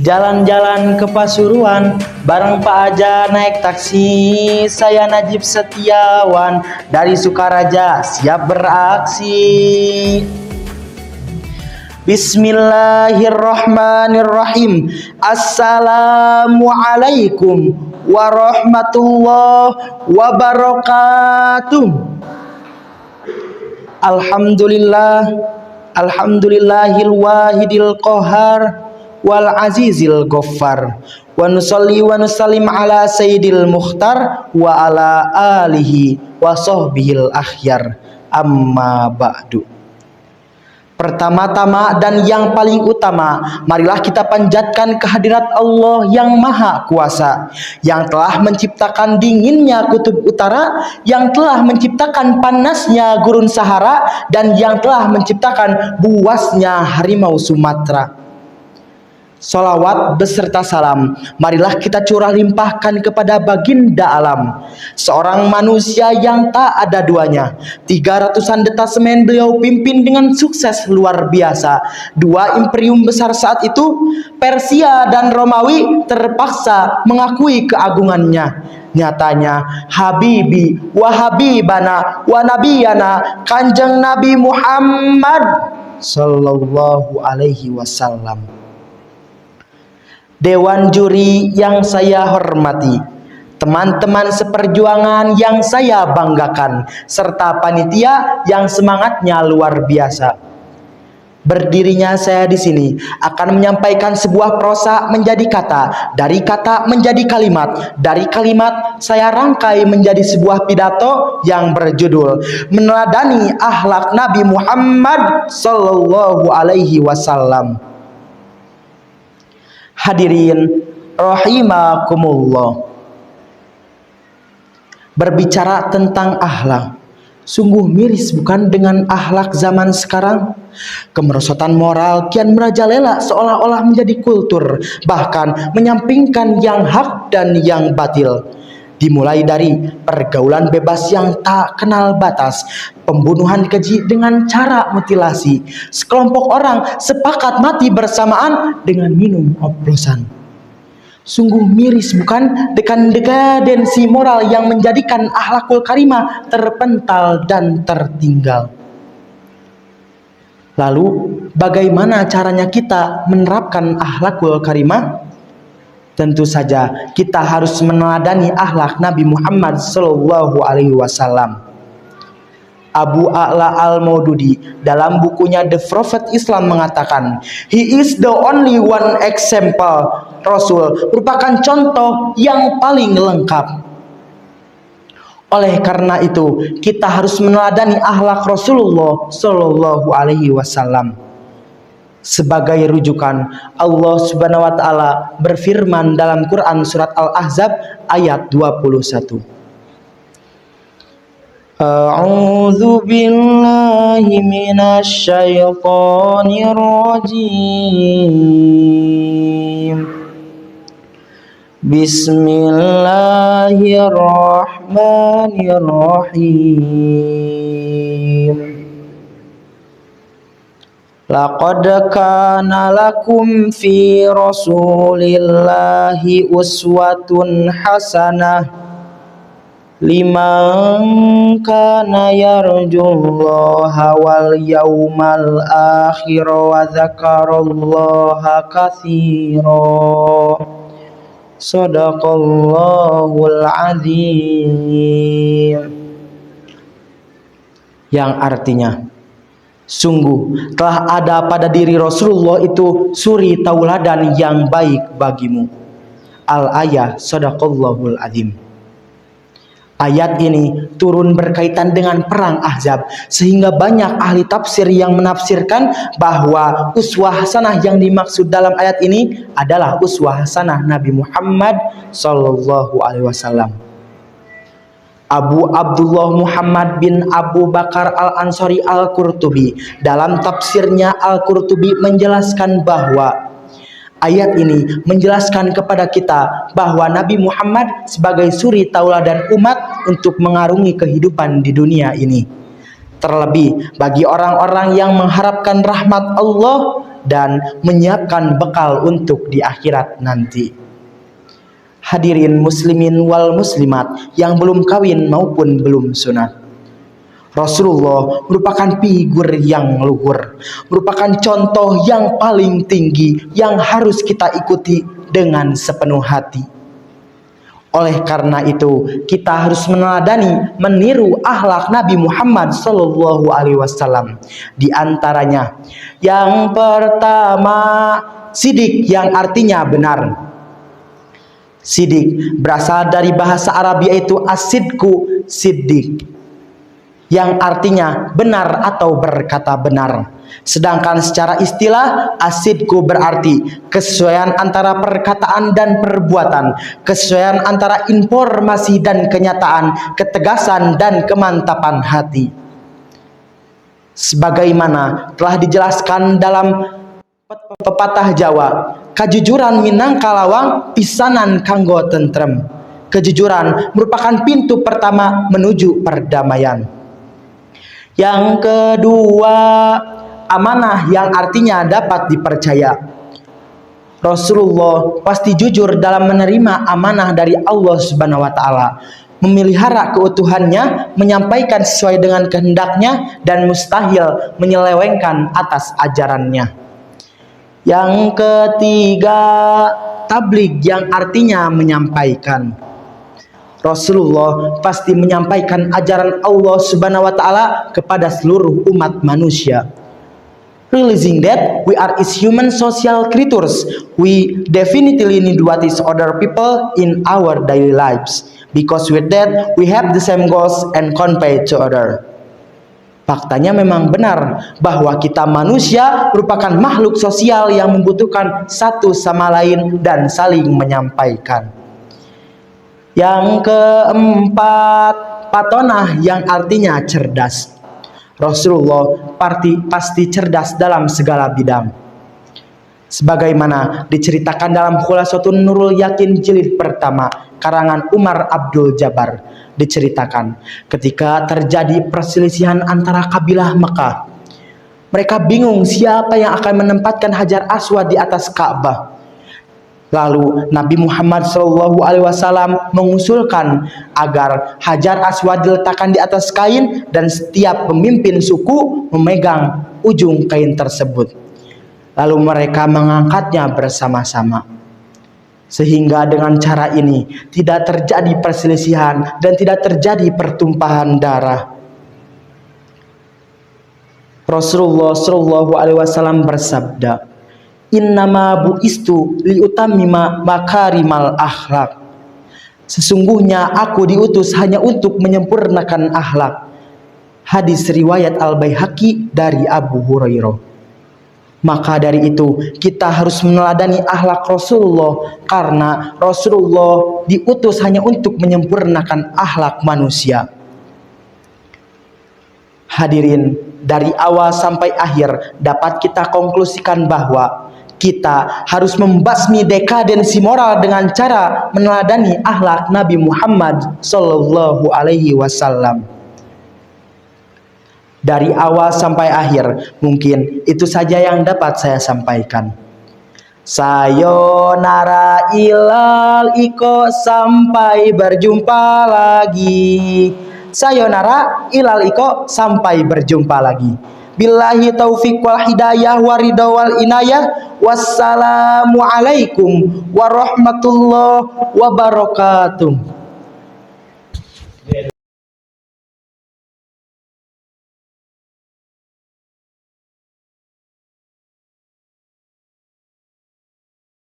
Jalan-jalan ke Pasuruan, bareng Pak Aja naik taksi. Saya Najib Setiawan dari Sukaraja, siap beraksi. Bismillahirrahmanirrahim. Assalamualaikum warahmatullahi wabarakatuh. Alhamdulillahil wahidil qahar wal azizil ghaffar, wa nusalli wa nusallim ala sayyidil mukhtar wa ala alihi wa sahbihil akhyar, amma ba'du. Pertama-tama dan yang paling utama, marilah kita panjatkan kehadirat Allah yang Maha Kuasa, yang telah menciptakan dinginnya kutub utara, yang telah menciptakan panasnya gurun Sahara, dan yang telah menciptakan buasnya harimau Sumatera. Salawat beserta salam marilah kita curah limpahkan kepada baginda alam, seorang manusia yang tak ada duanya. 300-an detasemen beliau pimpin dengan sukses luar biasa. 2 imperium besar saat itu, Persia dan Romawi, terpaksa mengakui keagungannya. Nyatanya Habibi wa Habibana wa Nabiyana, Kanjeng Nabi Muhammad Sallallahu Alaihi Wasallam. Dewan juri yang saya hormati, teman-teman seperjuangan yang saya banggakan, serta panitia yang semangatnya luar biasa. Berdirinya saya di sini akan menyampaikan sebuah prosa menjadi kata, dari kata menjadi kalimat, dari kalimat saya rangkai menjadi sebuah pidato yang berjudul Meneladani Akhlak Nabi Muhammad Sallallahu Alaihi Wasallam. Hadirin rahimakumullah. Berbicara tentang akhlak, sungguh miris bukan dengan akhlak zaman sekarang? Kemerosotan moral kian merajalela seolah-olah menjadi kultur, bahkan menyampingkan yang hak dan yang batil. Dimulai dari pergaulan bebas yang tak kenal batas, pembunuhan keji dengan cara mutilasi, sekelompok orang sepakat mati bersamaan dengan minum oplosan. Sungguh miris bukan dengan dekadensi moral yang menjadikan akhlakul karimah terpental dan tertinggal. Lalu bagaimana caranya kita menerapkan akhlakul karimah? Tentu saja kita harus meneladani akhlak Nabi Muhammad Sallallahu Alaihi Wasallam. Abu A'la Al-Maududi dalam bukunya The Prophet Islam mengatakan, He is the only one example. Rasul merupakan contoh yang paling lengkap. Oleh karena itu, kita harus meneladani akhlak Rasulullah Sallallahu Alaihi Wasallam. Sebagai rujukan, Allah Subhanahu wa taala berfirman dalam Quran surat Al-Ahzab ayat 21. A'udzu billahi minasy syaithanir rajim. Bismillahirrahmanirrahim. Laqad kana lakum fi Rasulillahi uswatun hasanah liman kana yarjullaha wal yawmal akhir wa dzakarallaha katsira. Shadaqallahul azim. Yang artinya, sungguh telah ada pada diri Rasulullah itu suri tauladan yang baik bagimu. Al-ayah Shadaqallahul azim. Ayat ini turun berkaitan dengan perang Ahzab, sehingga banyak ahli tafsir yang menafsirkan bahwa uswah hasanah yang dimaksud dalam ayat ini adalah uswah hasanah Nabi Muhammad Sallallahu Alaihi Wasallam. Abu Abdullah Muhammad bin Abu Bakar Al-Ansari Al-Qurtubi dalam tafsirnya Al-Qurtubi menjelaskan bahwa ayat ini menjelaskan kepada kita bahwa Nabi Muhammad sebagai suri tauladan umat untuk mengarungi kehidupan di dunia ini. Terlebih bagi orang-orang yang mengharapkan rahmat Allah dan menyiapkan bekal untuk di akhirat nanti. Hadirin muslimin wal muslimat yang belum kawin maupun belum sunat, Rasulullah merupakan figur yang luhur, merupakan contoh yang paling tinggi yang harus kita ikuti dengan sepenuh hati. Oleh karena itu, kita harus meneladani, meniru akhlak Nabi Muhammad Sallallahu Alaihi Wasallam. Di antaranya, yang pertama, sidik, yang artinya benar. Sidik berasal dari bahasa Arab, yaitu asidku, sidik, yang artinya benar atau berkata benar. Sedangkan secara istilah, asidku berarti kesesuaian antara perkataan dan perbuatan, kesesuaian antara informasi dan kenyataan, ketegasan dan kemantapan hati. Sebagaimana telah dijelaskan dalam pepatah Jawa, kejujuran minangka lawang, pisanan kanggo tentrem. Kejujuran merupakan pintu pertama menuju perdamaian. Yang kedua, amanah, yang artinya dapat dipercaya. Rasulullah pasti jujur dalam menerima amanah dari Allah Subhanahu wa taala, memelihara keutuhannya, menyampaikan sesuai dengan kehendaknya, dan mustahil menyelewengkan atas ajarannya. Yang ketiga, tabligh, yang artinya menyampaikan. Rasulullah pasti menyampaikan ajaran Allah Subhanahu wa taala kepada seluruh umat manusia. Realizing that we are is human social creatures, we definitely need what is other people in our daily lives, because with that we have the same goals and convey to other. Faktanya memang benar bahwa kita manusia merupakan makhluk sosial yang membutuhkan satu sama lain dan saling menyampaikan. Yang keempat, patonah, yang artinya cerdas. Rasulullah pasti cerdas dalam segala bidang. Sebagaimana diceritakan dalam Khulasatul Nurul Yakin jilid pertama, karangan Umar Abdul Jabbar, diceritakan ketika terjadi perselisihan antara kabilah Mekah. Mereka bingung siapa yang akan menempatkan Hajar Aswad di atas Ka'bah. Lalu Nabi Muhammad SAW mengusulkan agar Hajar Aswad diletakkan di atas kain dan setiap pemimpin suku memegang ujung kain tersebut. Lalu mereka mengangkatnya bersama-sama. Sehingga dengan cara ini tidak terjadi perselisihan dan tidak terjadi pertumpahan darah. Rasulullah SAW bersabda, "Innama bu'istu liutammima makarimal akhlak." Sesungguhnya aku diutus hanya untuk menyempurnakan akhlak. Hadis riwayat Al-Baihaqi dari Abu Hurairah. Maka dari itu kita harus meneladani akhlak Rasulullah, karena Rasulullah diutus hanya untuk menyempurnakan akhlak manusia. Hadirin, dari awal sampai akhir dapat kita konklusikan bahwa kita harus membasmi dekadensi moral dengan cara meneladani akhlak Nabi Muhammad Sallallahu Alaihi Wasallam. Dari awal sampai akhir, mungkin itu saja yang dapat saya sampaikan. Sayonara ilal iko, sampai berjumpa lagi. Sayonara ilal iko, sampai berjumpa lagi. Billahi taufiq wal hidayah waridha wal inayah. Wassalamualaikum warahmatullahi wabarakatuh.